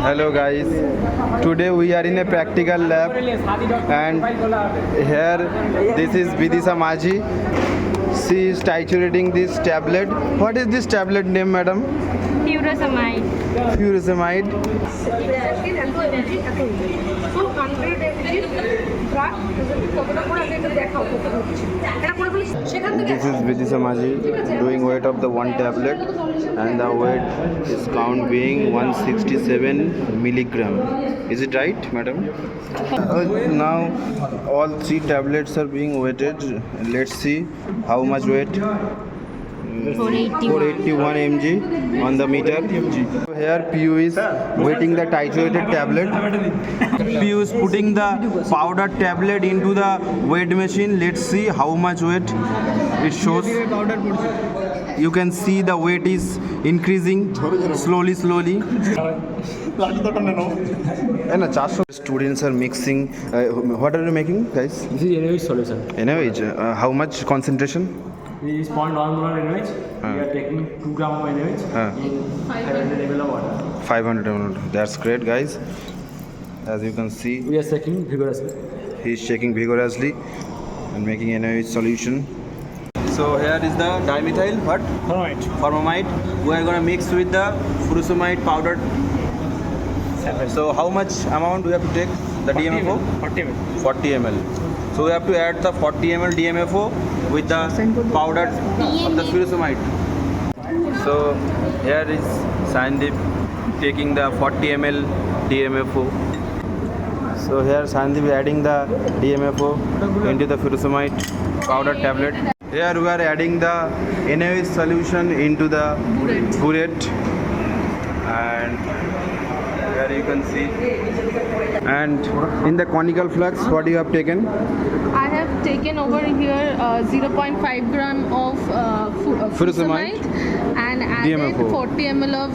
Hello guys, today we are in a practical lab and here this is Vidisha Maji. She is titulating this tablet. What is this tablet name, madam? Furosemide. Furosemide. This is Vidisha Maji doing weight of the one tablet and the weight is count being 167 milligram. Is it right, madam? Now all three tablets are being weighted. Let's see how much weight. 481 mg on the meter. So here PU is weighting the titrated tablet. PU is putting the powder tablet into the weight machine. Let's see how much weight it shows. You can see the weight is increasing slowly. Students are mixing. What are you making, guys? This is NaOH solution. NaOH. How much concentration? This is 0.1 molar NaOH. We are taking 2 gram of NaOH in 500 ml of water. 500 ml. That's great, guys. As you can see, We are shaking vigorously. he is shaking vigorously and making NaOH solution. So here is the dimethyl formamide. We are gonna mix with the furosemide powder. So how much amount we have to take the DMFO? 40 ml. 40 ml. So we have to add the 40 ml DMFO with the powder of the furosemide. So here is Sandeep taking the 40 ml DMFO. So here Sandeep is adding the DMFO into the furosemide powder tablet. Here we are adding the NaOH solution into the burette, and here you can see. And in the conical flux, what you have taken? I have taken over here 0.5 gram of furosemide and added DMFO. 40 ml of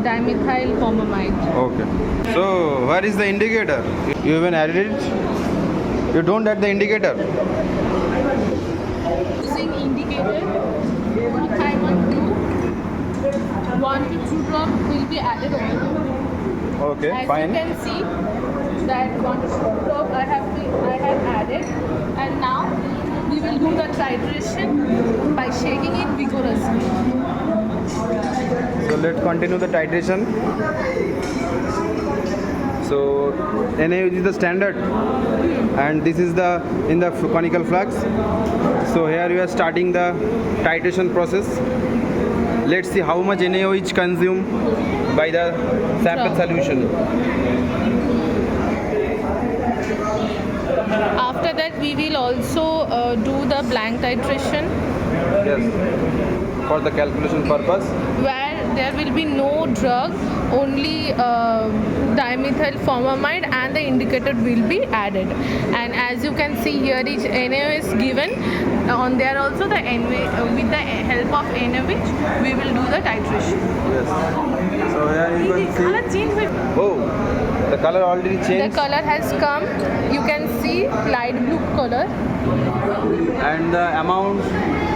dimethyl formamide. Okay. So where is the indicator? You haven't added it? You don't add the indicator? Using indicator, thyroid blue, 1 to 2 drop will be added over. Okay, As fine. you can see that 1 to 2 drop I have added, and now we will do the titration by shaking it vigorously. So let's continue the titration. So NaOH is the standard and this is the in the conical flux. So here we are starting the titration process. Let's see how much NaOH consumed by the sample solution. After that we will also do the blank titration Yes, for the calculation purpose. where there will be no drug, only dimethyl formamide and the indicator will be added. And as you can see here is NaOH given on there also the with the help of NaOH we will do the titration. Yes. So here you can see. Oh, the color already The changed. color has come. You can see light blue color. And the amount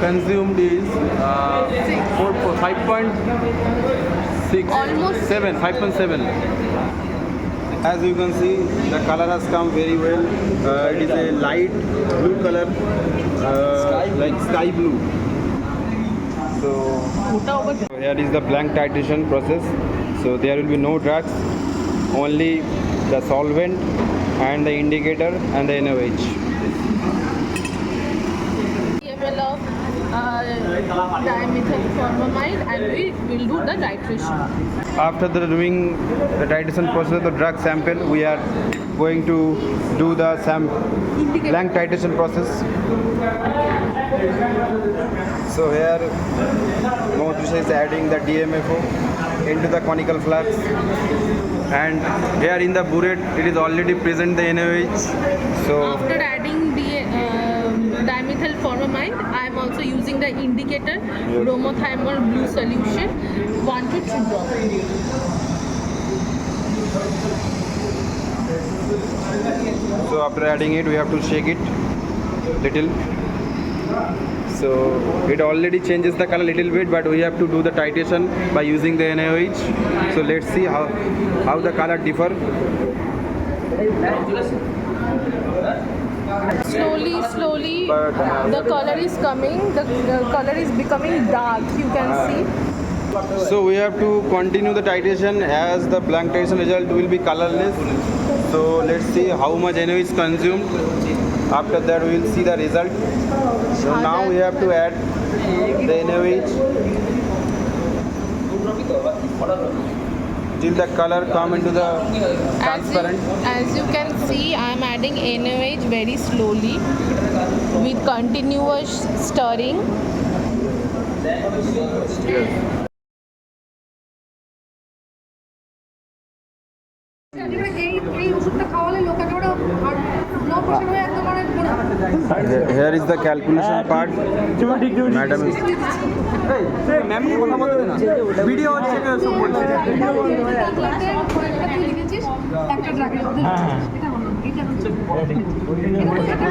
consumed is 5.6, Almost 5.7. As you can see, the color has come very well. It is a light blue color, like sky blue. So here is the blank titration process. So there will be no drugs, only the solvent and the indicator and the NaOH. ml of dimethyl formamide and we will do the titration. After doing the titration process of the drug sample, we are going to do the blank titration process. So here Mohtusha is adding the DMFO into the conical flux, and here in the burette it is already present the NaOH. So After adding dimethyl formamide, I am also using the indicator bromothymol blue solution 1 to 2 drop. after adding it we have to shake it little. So So it already changes the color little bit, but we have to do the titration by using the NaOH. So let's see how the color differ. Slowly the color is coming, the color is becoming dark, you can see. So we have to continue the titration as the blank titration result will be colorless. So let's see how much NaOH is consumed. After that we will see the result. So now we have to add the NaOH till the color come into the transparent. As you can see, I am adding NaOH very slowly with continuous stirring. Yes. Here is the calculation part. Madam is video হচ্ছে সব বলছে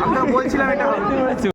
আমরা বলছিলাম এটা